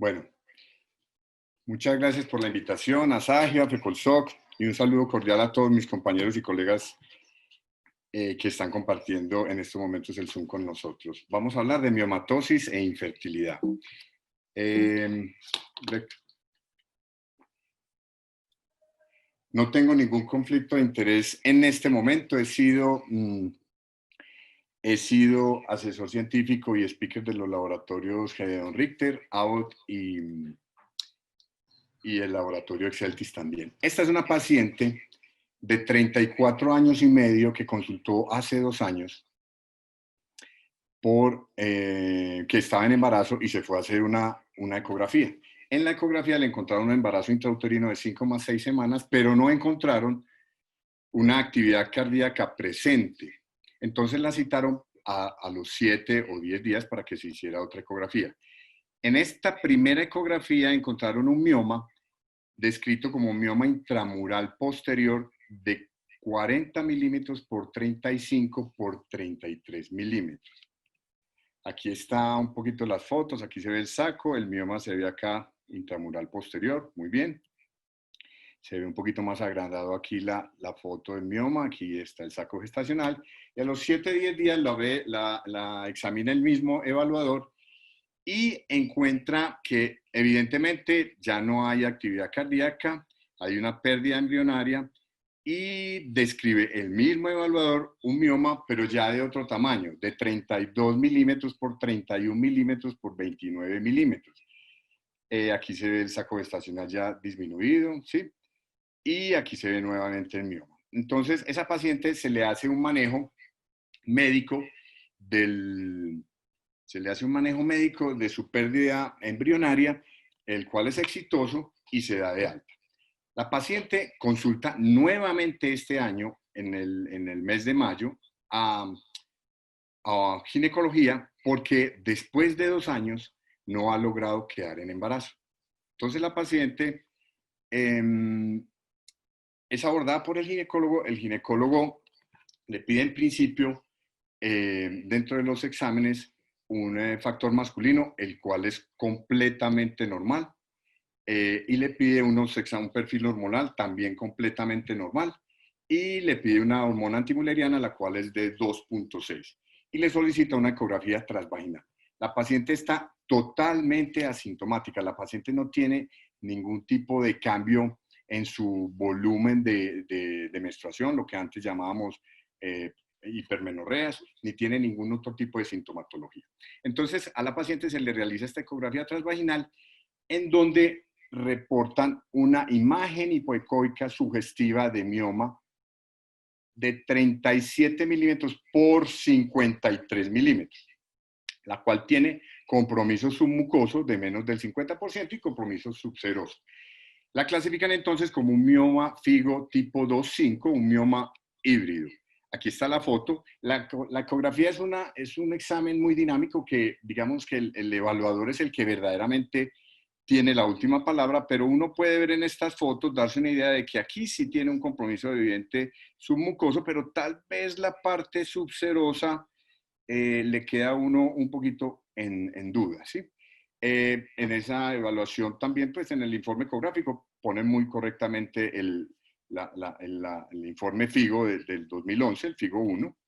Bueno, muchas gracias por la invitación a SAGIA, a FECOLSOC y un saludo cordial a todos mis compañeros y colegas que están compartiendo en estos momentos el Zoom con nosotros. Vamos a hablar de miomatosis e infertilidad. No tengo ningún conflicto de interés en este momento. He sido asesor científico y speaker de los laboratorios Gedeon Richter, Abbott y el laboratorio Exceltis también. Esta es una paciente de 34 años y medio que consultó hace 2 años que estaba en embarazo y se fue a hacer una ecografía. En la ecografía le encontraron un embarazo intrauterino de 5+6 semanas, pero no encontraron una actividad cardíaca presente. Entonces la citaron a los 7 o 10 días para que se hiciera otra ecografía. En esta primera ecografía encontraron un mioma descrito como mioma intramural posterior de 40 milímetros por 35 por 33 milímetros. Aquí está un poquito las fotos, aquí se ve el saco, el mioma se ve acá intramural posterior, muy bien. Se ve un poquito más agrandado aquí la foto del mioma, aquí está el saco gestacional, y a los 7-10 días la examina el mismo evaluador y encuentra que evidentemente ya no hay actividad cardíaca, hay una pérdida embrionaria y describe el mismo evaluador un mioma, pero ya de otro tamaño, de 32 milímetros por 31 milímetros por 29 milímetros. Aquí se ve el saco gestacional ya disminuido, ¿sí? Y aquí se ve nuevamente el mioma. Entonces, esa paciente se le hace un manejo médico de su pérdida embrionaria, el cual es exitoso y se da de alta. La paciente consulta nuevamente este año, en el mes de mayo, a ginecología porque después de 2 años no ha logrado quedar en embarazo. Entonces la paciente es abordada por el ginecólogo le pide en principio, dentro de los exámenes, un factor masculino, el cual es completamente normal, y le pide un perfil hormonal también completamente normal, y le pide una hormona antimuleriana, la cual es de 2.6, y le solicita una ecografía transvaginal. La paciente está totalmente asintomática, la paciente no tiene ningún tipo de cambio en su volumen de menstruación, lo que antes llamábamos hipermenorreas, ni tiene ningún otro tipo de sintomatología. Entonces, a la paciente se le realiza esta ecografía transvaginal en donde reportan una imagen hipoecoica sugestiva de mioma de 37 milímetros por 53 milímetros, la cual tiene compromiso submucoso de menos del 50% y compromiso subseroso. La clasifican entonces como un mioma FIGO tipo 2.5, un mioma híbrido. Aquí está la foto. La ecografía es un examen muy dinámico que, digamos que el evaluador es el que verdaderamente tiene la última palabra, pero uno puede ver en estas fotos, darse una idea de que aquí sí tiene un compromiso evidente submucoso, pero tal vez la parte subserosa le queda a uno un poquito en duda, ¿sí? En esa evaluación también, pues en el informe ecográfico ponen muy correctamente el informe FIGO del 2011, el FIGO 1.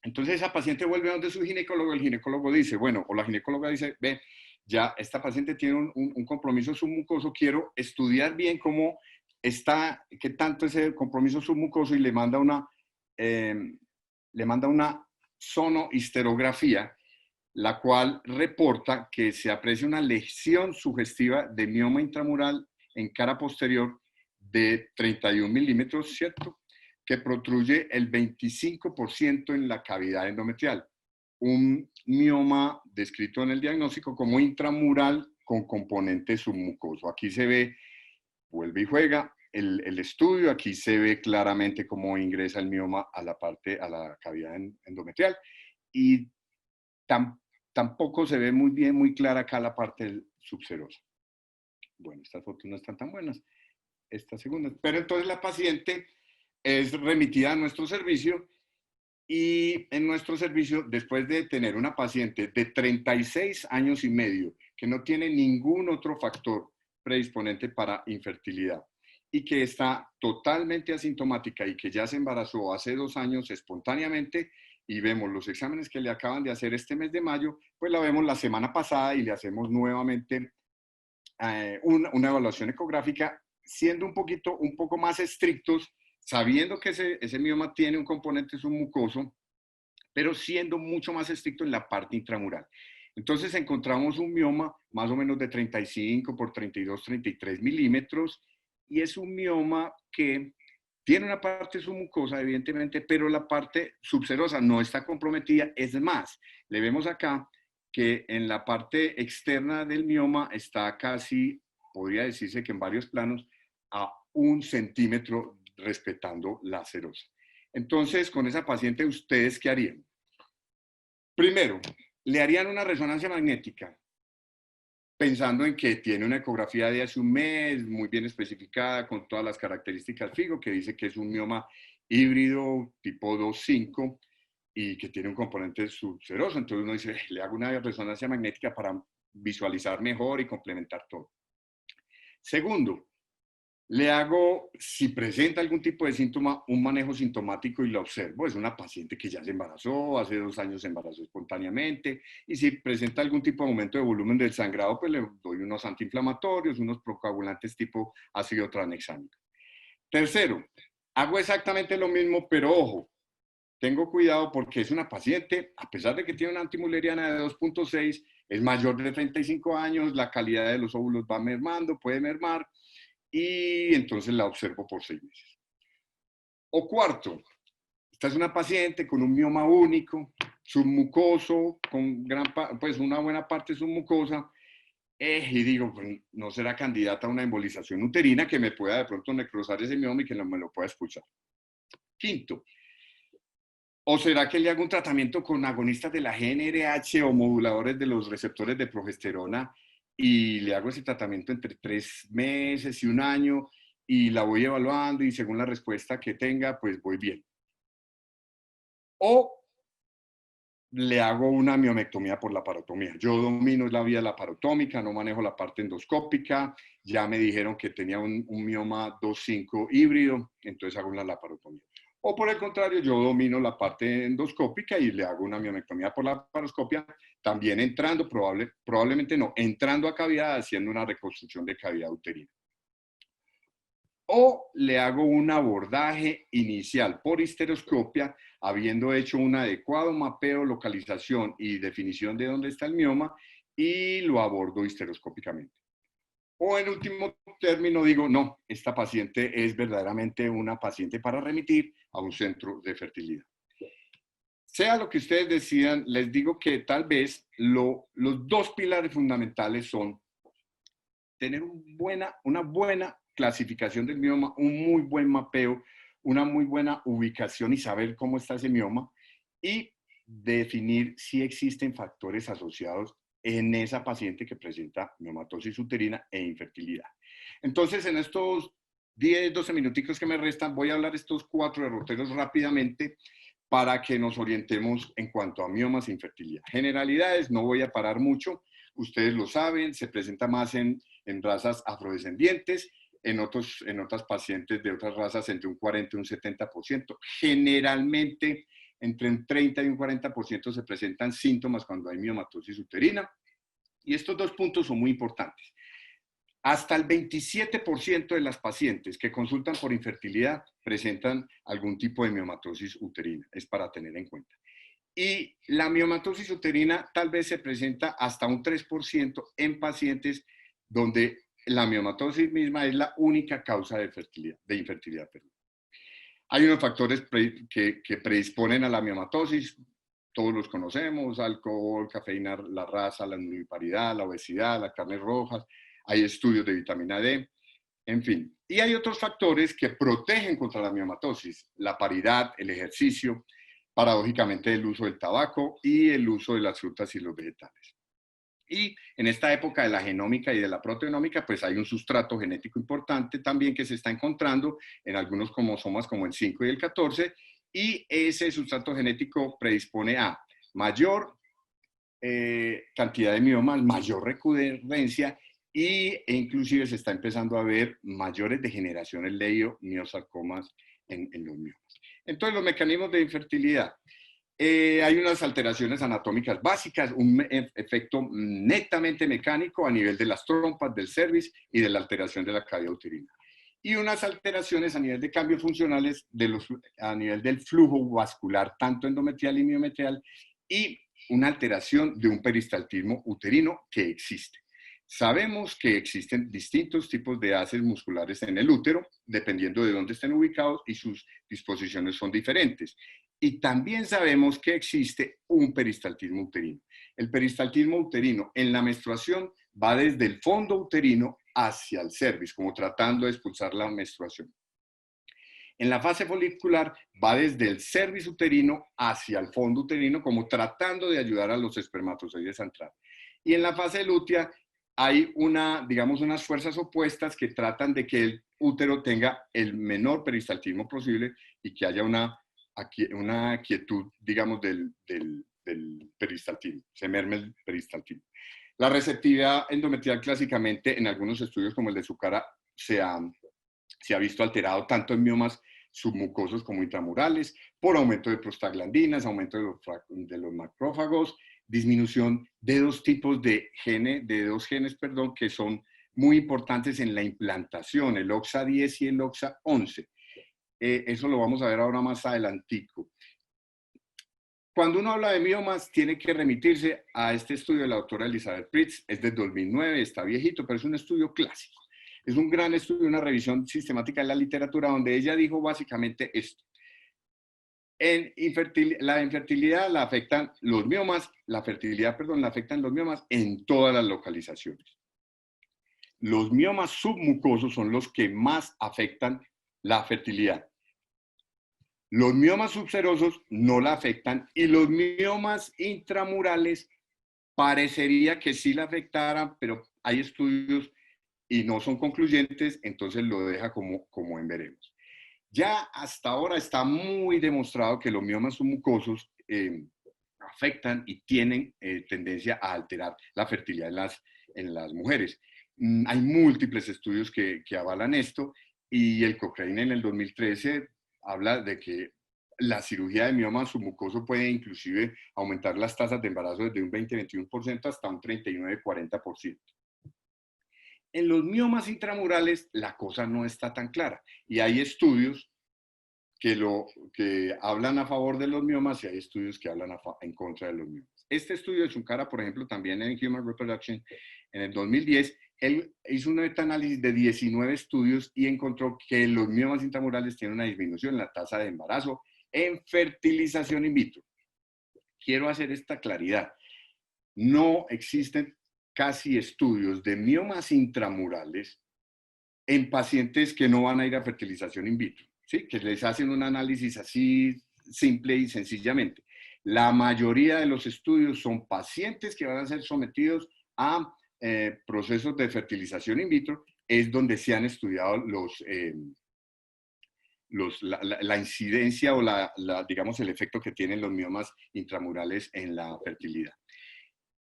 Entonces esa paciente vuelve a donde su ginecólogo, el ginecólogo dice, bueno, o la ginecóloga dice, ve, ya esta paciente tiene un compromiso submucoso, quiero estudiar bien cómo está, qué tanto ese compromiso submucoso y le manda una sonohisterografía, la cual reporta que se aprecia una lesión sugestiva de mioma intramural en cara posterior de 31 milímetros, ¿cierto? Que protruye el 25% en la cavidad endometrial. Un mioma descrito en el diagnóstico como intramural con componente submucoso. Aquí se ve, vuelve y juega, el estudio, aquí se ve claramente cómo ingresa el mioma a la cavidad endometrial y tampoco se ve muy bien, muy clara acá la parte subserosa. Bueno, estas fotos no están tan buenas, estas segundas, pero entonces la paciente es remitida a nuestro servicio y en nuestro servicio, después de tener una paciente de 36 años y medio que no tiene ningún otro factor predisponente para infertilidad y que está totalmente asintomática y que ya se embarazó hace 2 años espontáneamente y vemos los exámenes que le acaban de hacer este mes de mayo, pues la vemos la semana pasada y le hacemos nuevamente una evaluación ecográfica, siendo un poco más estrictos, sabiendo que ese mioma tiene un componente submucoso, pero siendo mucho más estricto en la parte intramural. Entonces encontramos un mioma más o menos de 35 por 32, 33 milímetros, y es un mioma que tiene una parte submucosa, evidentemente, pero la parte subserosa no está comprometida. Es más, le vemos acá que en la parte externa del mioma está casi, podría decirse que en varios planos, a 1 centímetro respetando la serosa. Entonces, con esa paciente, ¿ustedes qué harían? Primero, le harían una resonancia magnética, pensando en que tiene una ecografía de hace un mes, muy bien especificada, con todas las características FIGO, que dice que es un mioma híbrido tipo 2,5 y que tiene un componente subseroso. Entonces uno dice, le hago una resonancia magnética para visualizar mejor y complementar todo. Segundo, le hago, si presenta algún tipo de síntoma, un manejo sintomático y lo observo. Es una paciente que ya se embarazó, hace 2 años se embarazó espontáneamente, y si presenta algún tipo de aumento de volumen del sangrado, pues le doy unos antiinflamatorios, unos procoagulantes tipo ácido tranexámico. Tercero, hago exactamente lo mismo, pero ojo, tengo cuidado porque es una paciente, a pesar de que tiene una antimuleriana de 2,6, es mayor de 35 años, la calidad de los óvulos va mermando, puede mermar, y entonces la observo por 6 meses. O cuarto, esta es una paciente con un mioma único, submucoso, con pues una buena parte submucosa, y digo, pues, no será candidata a una embolización uterina que me pueda de pronto necrosar ese mioma y que no me lo pueda expulsar. Quinto, ¿o será que le hago un tratamiento con agonistas de la GnRH o moduladores de los receptores de progesterona y le hago ese tratamiento entre 3 meses y 1 año y la voy evaluando y según la respuesta que tenga, pues voy bien? ¿O le hago una miomectomía por laparotomía? Yo domino la vía laparotómica, no manejo la parte endoscópica, ya me dijeron que tenía un mioma 2,5 híbrido, entonces hago una laparotomía. O por el contrario, yo domino la parte endoscópica y le hago una miomectomía por laparoscopia, también entrando, probablemente no, entrando a cavidad, haciendo una reconstrucción de cavidad uterina. O le hago un abordaje inicial por histeroscopia, habiendo hecho un adecuado mapeo, localización y definición de dónde está el mioma, y lo abordo histeroscópicamente. O en último término digo, no, esta paciente es verdaderamente una paciente para remitir a un centro de fertilidad. Sea lo que ustedes decidan, les digo que tal vez los 2 pilares fundamentales son tener una buena clasificación del mioma, un muy buen mapeo, una muy buena ubicación y saber cómo está ese mioma, y definir si existen factores asociados en esa paciente que presenta miomatosis uterina e infertilidad. Entonces, en estos 10, 12 minuticos que me restan, voy a hablar estos 4 derroteros rápidamente para que nos orientemos en cuanto a miomas e infertilidad. Generalidades, no voy a parar mucho, ustedes lo saben, se presenta más en razas afrodescendientes, en otras pacientes de otras razas entre un 40 y un 70%. Generalmente, entre un 30 y un 40% se presentan síntomas cuando hay miomatosis uterina. Y estos 2 puntos son muy importantes. Hasta el 27% de las pacientes que consultan por infertilidad presentan algún tipo de miomatosis uterina. Es para tener en cuenta. Y la miomatosis uterina tal vez se presenta hasta un 3% en pacientes donde la miomatosis misma es la única causa de infertilidad. Hay unos factores que predisponen a la miomatosis, todos los conocemos: alcohol, cafeína, la raza, la nulliparidad, la obesidad, las carnes rojas, hay estudios de vitamina D, en fin. Y hay otros factores que protegen contra la miomatosis: la paridad, el ejercicio, paradójicamente el uso del tabaco y el uso de las frutas y los vegetales. Y en esta época de la genómica y de la proteonómica, pues hay un sustrato genético importante también que se está encontrando en algunos cromosomas como el 5 y el 14, y ese sustrato genético predispone a mayor cantidad de miomas, mayor recurrencia e inclusive se está empezando a ver mayores degeneraciones leiomiosarcomas en los miomas. Entonces, los mecanismos de infertilidad. Hay unas alteraciones anatómicas básicas, un efecto netamente mecánico a nivel de las trompas, del cervix y de la alteración de la cavidad uterina. Y unas alteraciones a nivel de cambios funcionales a nivel del flujo vascular, tanto endometrial y miometrial, y una alteración de un peristaltismo uterino que existe. Sabemos que existen distintos tipos de haces musculares en el útero, dependiendo de dónde estén ubicados, y sus disposiciones son diferentes. Y también sabemos que existe un peristaltismo uterino. El peristaltismo uterino en la menstruación va desde el fondo uterino hacia el cervix, como tratando de expulsar la menstruación. En la fase folicular va desde el cervix uterino hacia el fondo uterino, como tratando de ayudar a los espermatozoides a entrar. Y en la fase lútea hay digamos, unas fuerzas opuestas que tratan de que el útero tenga el menor peristaltismo posible y que haya una quietud, digamos, del peristaltismo, se merme el peristaltismo. La receptividad endometrial clásicamente en algunos estudios como el de Zucara se ha visto alterado tanto en miomas submucosos como intramurales, por aumento de prostaglandinas, aumento de los macrófagos, disminución de dos genes, que son muy importantes en la implantación, el OXA10 y el OXA11. Eso lo vamos a ver ahora más adelantico. Cuando uno habla de miomas, tiene que remitirse a este estudio de la doctora Elizabeth Pritz, es de 2009, está viejito, pero es un estudio clásico. Es un gran estudio, una revisión sistemática de la literatura, donde ella dijo básicamente esto. La infertilidad la afectan los miomas, la fertilidad, perdón, la afectan los miomas en todas las localizaciones. Los miomas submucosos son los que más afectan la fertilidad. Los miomas subserosos no la afectan y los miomas intramurales parecería que sí la afectaran, pero hay estudios y no son concluyentes, entonces lo deja como en veremos. Ya hasta ahora está muy demostrado que los miomas submucosos afectan y tienen tendencia a alterar la fertilidad en las mujeres. Hay múltiples estudios que avalan esto y el Cochrane en el 2013 habla de que la cirugía de mioma submucoso puede inclusive aumentar las tasas de embarazo desde un 20-21% hasta un 39-40%. En los miomas intramurales la cosa no está tan clara y hay estudios que hablan a favor de los miomas y hay estudios que hablan en contra de los miomas. Este estudio de Zucara, por ejemplo, también en Human Reproduction, en el 2010, él hizo un metaanálisis de 19 estudios y encontró que los miomas intramurales tienen una disminución en la tasa de embarazo en fertilización in vitro. Quiero hacer esta claridad. No existen casi estudios de miomas intramurales en pacientes que no van a ir a fertilización in vitro, ¿sí? Que les hacen un análisis así simple y sencillamente. La mayoría de los estudios son pacientes que van a ser sometidos a procesos de fertilización in vitro, es donde se han estudiado la incidencia o digamos, el efecto que tienen los miomas intramurales en la fertilidad.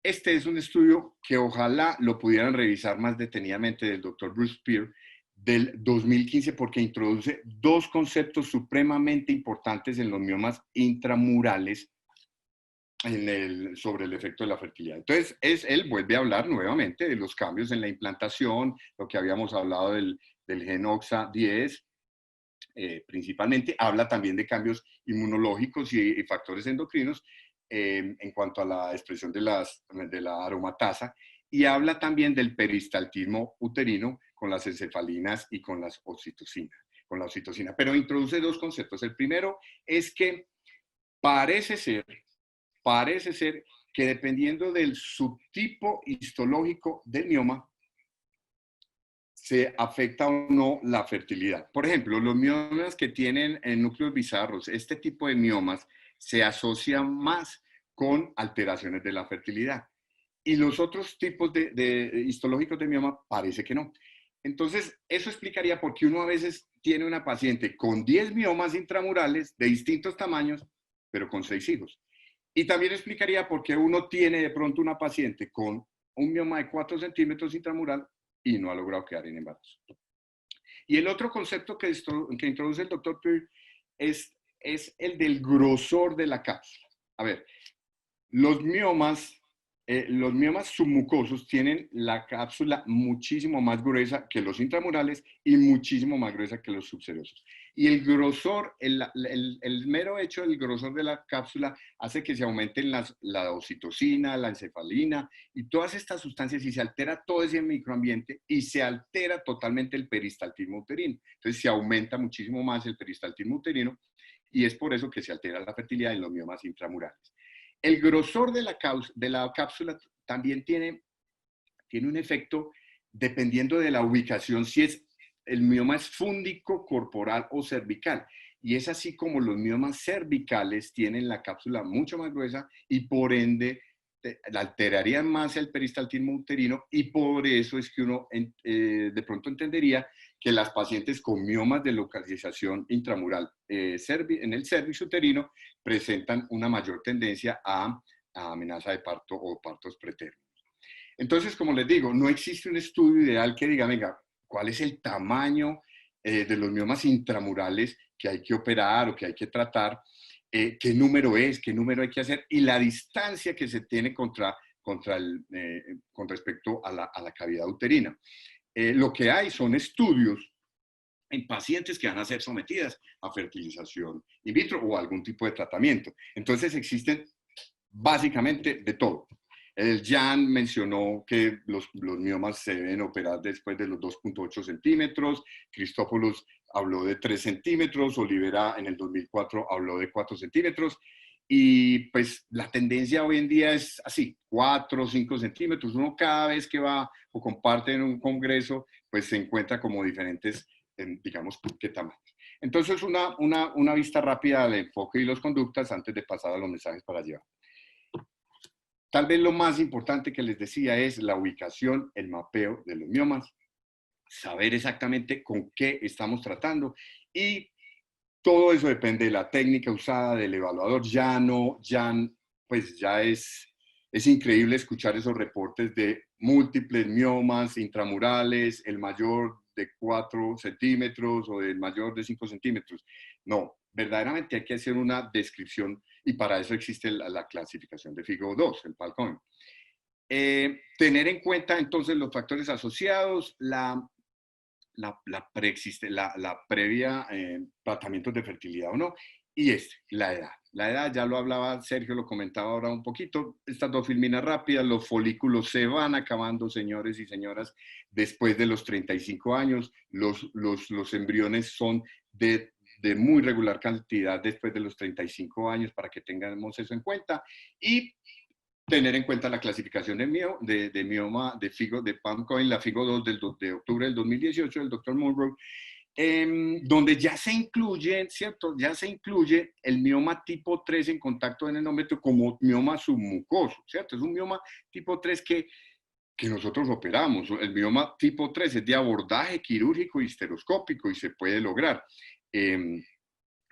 Este es un estudio que ojalá lo pudieran revisar más detenidamente del doctor Bruce Spear del 2015 porque introduce dos conceptos supremamente importantes en los miomas intramurales sobre el efecto de la fertilidad. Entonces, él vuelve a hablar nuevamente de los cambios en la implantación, lo que habíamos hablado del gen OXA10, principalmente. Habla también de cambios inmunológicos y factores endocrinos en cuanto a la expresión de la aromatasa, y habla también del peristaltismo uterino con las encefalinas y con la oxitocina. Pero introduce dos conceptos. El primero es que parece ser que dependiendo del subtipo histológico del mioma, se afecta o no la fertilidad. Por ejemplo, los miomas que tienen núcleos bizarros, este tipo de miomas se asocian más con alteraciones de la fertilidad. Y los otros tipos histológicos de mioma parece que no. Entonces, eso explicaría por qué uno a veces tiene una paciente con 10 miomas intramurales de distintos tamaños, pero con 6 hijos. Y también explicaría por qué uno tiene de pronto una paciente con un mioma de 4 centímetros intramural y no ha logrado quedar en embarazo. Y el otro concepto que introduce el doctor Pugh es el del grosor de la cápsula. A ver, los miomas submucosos tienen la cápsula muchísimo más gruesa que los intramurales y muchísimo más gruesa que los subserosos. Y el grosor, el mero hecho del grosor de la cápsula hace que se aumenten la oxitocina, la encefalina y todas estas sustancias y se altera todo ese microambiente y se altera totalmente el peristaltismo uterino. Entonces se aumenta muchísimo más el peristaltismo uterino y es por eso que se altera la fertilidad en los miomas intramurales. El grosor de la cápsula también tiene un efecto dependiendo de la ubicación, si el mioma es fúndico, corporal o cervical. Y es así como los miomas cervicales tienen la cápsula mucho más gruesa y por ende alterarían más el peristaltismo uterino y por eso es que uno de pronto entendería que las pacientes con miomas de localización intramural en el cervix uterino presentan una mayor tendencia a amenaza de parto o partos pretérminos. Entonces, como les digo, no existe un estudio ideal que diga, venga, ¿cuál es el tamaño de los miomas intramurales que hay que operar o que hay que tratar? ¿Qué número es? ¿Qué número hay que hacer? Y la distancia que se tiene con respecto a la cavidad uterina. Lo que hay son estudios en pacientes que van a ser sometidas a fertilización in vitro o algún tipo de tratamiento. Entonces existen básicamente de todo. El Jan mencionó que los miomas se deben operar después de los 2.8 centímetros, Cristófolos habló de 3 centímetros, Olivera en el 2004 habló de 4 centímetros, y pues la tendencia hoy en día es así, 4 o 5 centímetros. Uno cada vez que va o comparte en un congreso, pues se encuentra como diferentes, digamos, qué tamaños. Entonces, una vista rápida del enfoque y las conductas antes de pasar a los mensajes para llevar. Tal vez lo más importante que les decía es la ubicación, el mapeo de los miomas, saber exactamente con qué estamos tratando y todo eso depende de la técnica usada, del evaluador. Pues ya es increíble escuchar esos reportes de múltiples miomas intramurales, el mayor de 4 centímetros o el mayor de 5 centímetros. No, verdaderamente hay que hacer una descripción y para eso existe la clasificación de Figo 2, el PALCOIN. Tener en cuenta entonces los factores asociados, la previa tratamientos de fertilidad o no, y la edad. La edad, ya lo hablaba Sergio, lo comentaba ahora un poquito, estas dos filminas rápidas, los folículos se van acabando, señores y señoras, después de los 35 años, los embriones son de muy regular cantidad después de los 35 años, para que tengamos eso en cuenta, y tener en cuenta la clasificación de mioma de Figo, de PALCOIN, la Figo 2 de octubre del 2018 del Dr. Monroe, donde ya se incluye, ¿cierto? Ya se incluye el mioma tipo 3 en contacto en el endometrio como mioma submucoso, ¿cierto? Es un mioma tipo 3 que nosotros operamos. El mioma tipo 3 es de abordaje quirúrgico y histeroscópico y se puede lograr.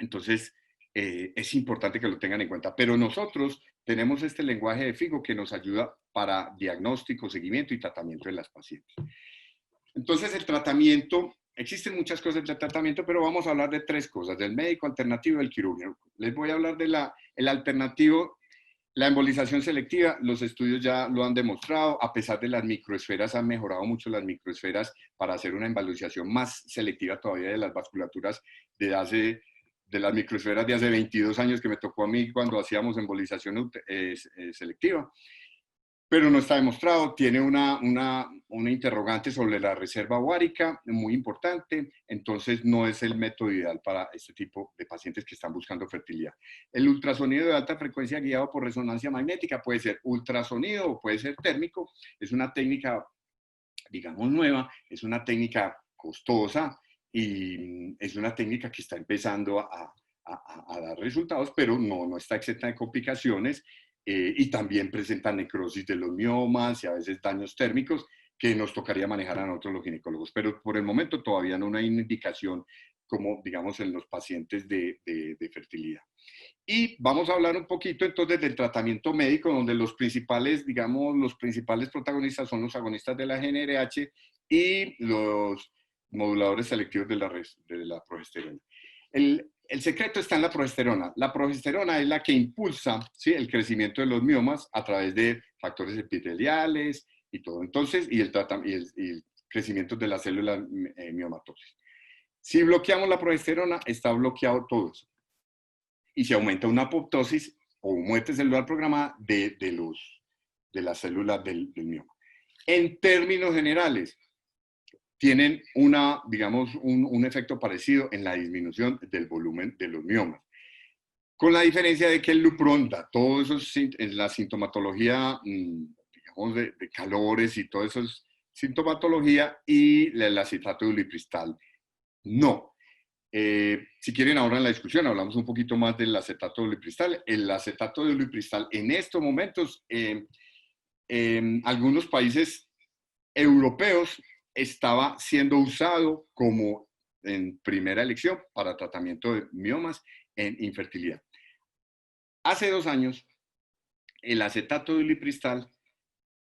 Entonces, es importante que lo tengan en cuenta. Pero nosotros tenemos este lenguaje de Figo que nos ayuda para diagnóstico, seguimiento y tratamiento de las pacientes. Entonces, el tratamiento, existen muchas cosas del tratamiento, pero vamos a hablar de 3 cosas, del médico alternativo y del quirúrgico. Les voy a hablar de el alternativo, la embolización selectiva. Los estudios ya lo han demostrado, a pesar de las microesferas, han mejorado mucho las microesferas para hacer una embolización más selectiva todavía de las vasculaturas de las microesferas de hace 22 años que me tocó a mí cuando hacíamos embolización selectiva. Pero no está demostrado, tiene una interrogante sobre la reserva ovárica muy importante, entonces no es el método ideal para este tipo de pacientes que están buscando fertilidad. El ultrasonido de alta frecuencia guiado por resonancia magnética puede ser ultrasonido o puede ser térmico, es una técnica, digamos, nueva, es una técnica costosa y es una técnica que está empezando a dar resultados, pero no está exenta de complicaciones. Y también presentan necrosis de los miomas y a veces daños térmicos, que nos tocaría manejar a nosotros los ginecólogos. Pero por el momento todavía no hay una indicación como, digamos, en los pacientes de fertilidad. Y vamos a hablar un poquito entonces del tratamiento médico, donde los principales, digamos, los principales protagonistas son los agonistas de la GnRH y los moduladores selectivos de la progesterona. El secreto está en la progesterona. La progesterona es la que impulsa, ¿sí?, el crecimiento de los miomas a través de factores epiteliales y todo. Entonces, y el crecimiento de las células miomatosas. Si bloqueamos la progesterona, está bloqueado todo eso. Y se aumenta una apoptosis o muerte celular programada de las células del mioma. En términos generales, tienen digamos, un efecto parecido en la disminución del volumen de los miomas. Con la diferencia de que el Lupron da todo eso en la sintomatología, digamos, de calores y todo eso es sintomatología, y el acetato de ulipristal no. Si quieren, ahora en la discusión hablamos un poquito más del acetato de ulipristal. El acetato de ulipristal en estos momentos, en algunos países europeos, estaba siendo usado como en primera elección para tratamiento de miomas en infertilidad. Hace 2 años, el acetato de ulipristal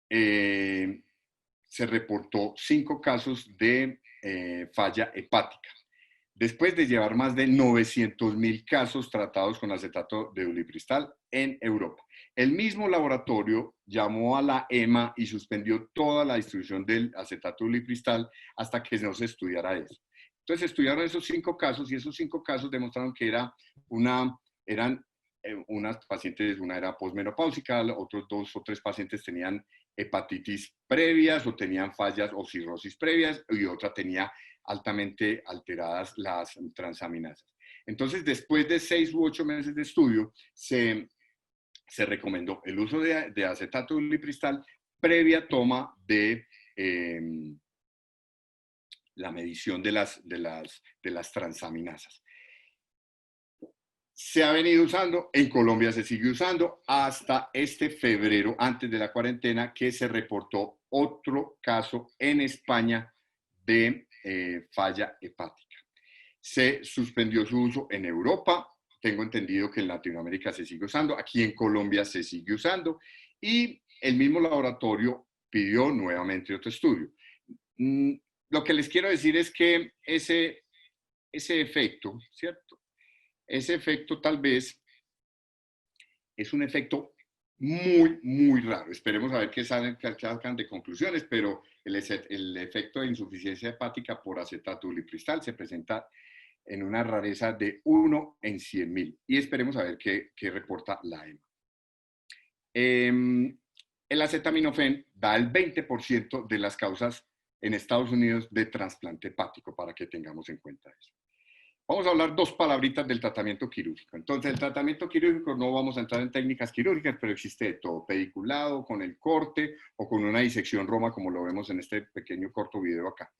se reportó 5 casos de falla hepática, después de llevar más de 900.000 casos tratados con acetato de ulipristal en Europa. El mismo laboratorio llamó a la EMA y suspendió toda la distribución del acetato de ulipristal hasta que no se estudiara eso. Entonces estudiaron esos 5 casos y esos 5 casos demostraron que eran unas pacientes, una era posmenopáusica, otros 2 o 3 pacientes tenían hepatitis previas o tenían fallas o cirrosis previas y otra tenía altamente alteradas las transaminasas. Entonces, después de 6 u 8 meses de estudio, se recomendó el uso de acetato de ulipristal previa toma de la medición de las transaminasas. Se ha venido usando, en Colombia se sigue usando hasta este febrero, antes de la cuarentena, que se reportó otro caso en España de falla hepática. Se suspendió su uso en Europa, tengo entendido que en Latinoamérica se sigue usando, aquí en Colombia se sigue usando, y el mismo laboratorio pidió nuevamente otro estudio. Lo que les quiero decir es que ese efecto, ¿cierto? Ese efecto tal vez es un efecto muy, muy raro. Esperemos a ver qué sacan de conclusiones, pero el efecto de insuficiencia hepática por acetato ulipristal se presenta en una rareza de 1 en 100.000. Y esperemos a ver qué reporta la EMA. El acetaminofén da el 20% de las causas en Estados Unidos de trasplante hepático, para que tengamos en cuenta eso. Vamos a hablar 2 palabritas del tratamiento quirúrgico. Entonces, el tratamiento quirúrgico, no vamos a entrar en técnicas quirúrgicas, pero existe de todo: pediculado, con el corte o con una disección Roma, como lo vemos en este pequeño corto video acá.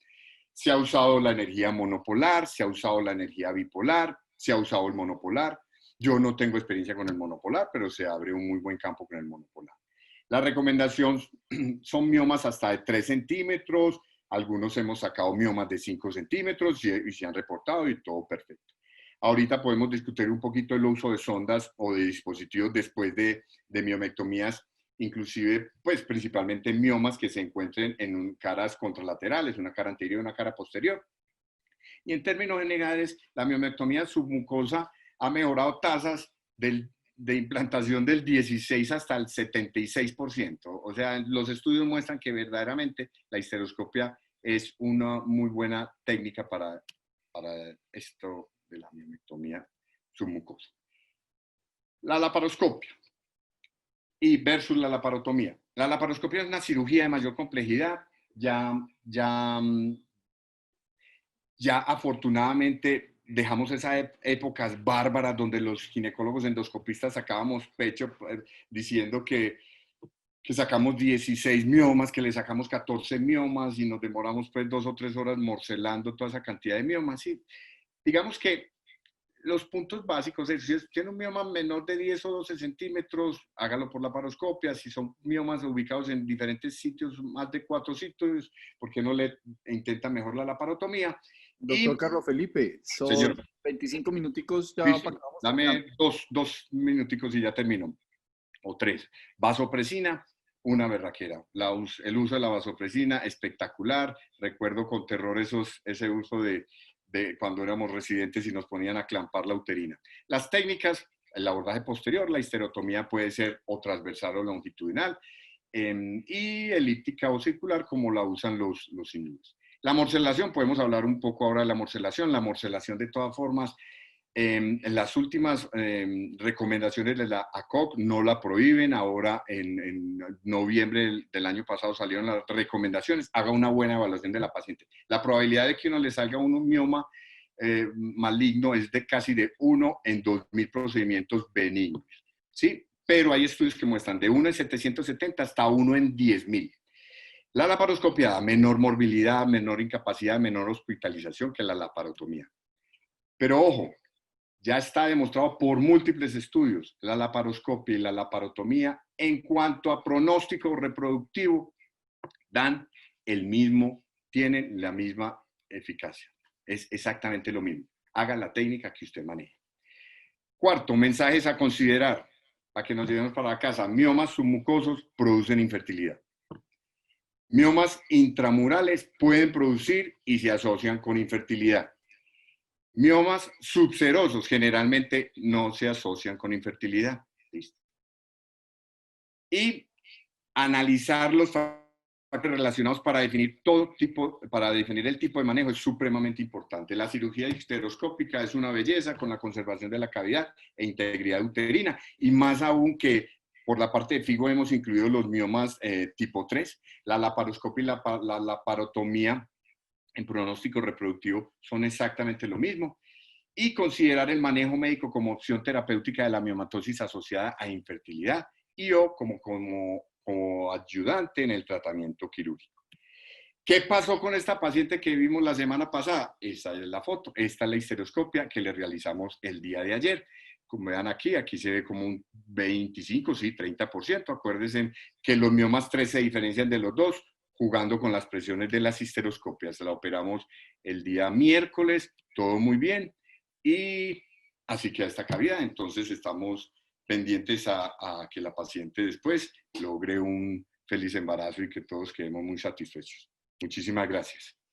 Se ha usado la energía monopolar, se ha usado la energía bipolar, se ha usado el monopolar. Yo no tengo experiencia con el monopolar, pero se abre un muy buen campo con el monopolar. La recomendación son miomas hasta de 3 centímetros, algunos hemos sacado miomas de 5 centímetros y se han reportado y todo perfecto. Ahorita podemos discutir un poquito el uso de sondas o de dispositivos después de miomectomías, inclusive, pues principalmente miomas que se encuentren en caras contralaterales, una cara anterior y una cara posterior. Y en términos generales, la miomectomía submucosa ha mejorado tasas de implantación del 16 hasta el 76%. O sea, los estudios muestran que verdaderamente la histeroscopia es una muy buena técnica para esto de la miomectomía submucosa. La laparoscopia y versus la laparotomía. La laparoscopia es una cirugía de mayor complejidad. Ya afortunadamente dejamos esas épocas bárbaras donde los ginecólogos endoscopistas sacábamos pecho diciendo que sacamos 16 miomas, que le sacamos 14 miomas y nos demoramos pues 2 o 3 horas morcelando toda esa cantidad de miomas. Y digamos que los puntos básicos es, si tiene un mioma menor de 10 o 12 centímetros, hágalo por laparoscopia. Si son miomas ubicados en diferentes sitios, más de 4 sitios, ¿por qué no le intenta mejor la laparotomía? Doctor Y, Carlos Felipe, son señor, 25 minuticos ya listo, para que vamos terminando. dame dos minuticos y ya termino, o 3. Vasopresina, una berraquera. El uso de la vasopresina, espectacular. Recuerdo con terror ese uso de cuando éramos residentes y nos ponían a clampar la uterina. Las técnicas, el abordaje posterior, la histerotomía puede ser o transversal o longitudinal, y elíptica o circular como la usan los hindúes. La morcelación, podemos hablar un poco ahora de la morcelación. La morcelación de todas formas, en las últimas recomendaciones de la ACOG no la prohíben. Ahora, en noviembre del año pasado salieron las recomendaciones. Haga una buena evaluación de la paciente. La probabilidad de que uno le salga un mioma maligno es de casi de 1 en 2.000 procedimientos benignos. ¿Sí? Pero hay estudios que muestran de 1 en 770 hasta 1 en 10.000. La laparoscopia da menor morbilidad, menor incapacidad, menor hospitalización que la laparotomía. Pero ojo, ya está demostrado por múltiples estudios, la laparoscopia y la laparotomía en cuanto a pronóstico reproductivo dan tienen la misma eficacia. Es exactamente lo mismo. Haga la técnica que usted maneje. Cuarto, mensajes a considerar para que nos llevemos para la casa. Miomas submucosos producen infertilidad. Miomas intramurales pueden producir y se asocian con infertilidad. Miomas subserosos generalmente no se asocian con infertilidad. ¿Listo? Y analizar los factores relacionados para definir el tipo de manejo es supremamente importante. La cirugía histeroscópica es una belleza con la conservación de la cavidad e integridad uterina, y más aún que por la parte de FIGO hemos incluido los miomas tipo 3, la laparoscopia y la laparotomía en pronóstico reproductivo son exactamente lo mismo. Y considerar el manejo médico como opción terapéutica de la miomatosis asociada a infertilidad y o como ayudante en el tratamiento quirúrgico. ¿Qué pasó con esta paciente que vimos la semana pasada? Esta es la foto, esta es la histeroscopia que le realizamos el día de ayer. Como vean aquí se ve como un 25, sí, 30%. Acuérdense que los miomas 3 se diferencian de los dos jugando con las presiones de las histeroscopias. La operamos el día miércoles, todo muy bien, y así queda esta cavidad. Entonces estamos pendientes a que la paciente después logre un feliz embarazo y que todos quedemos muy satisfechos. Muchísimas gracias.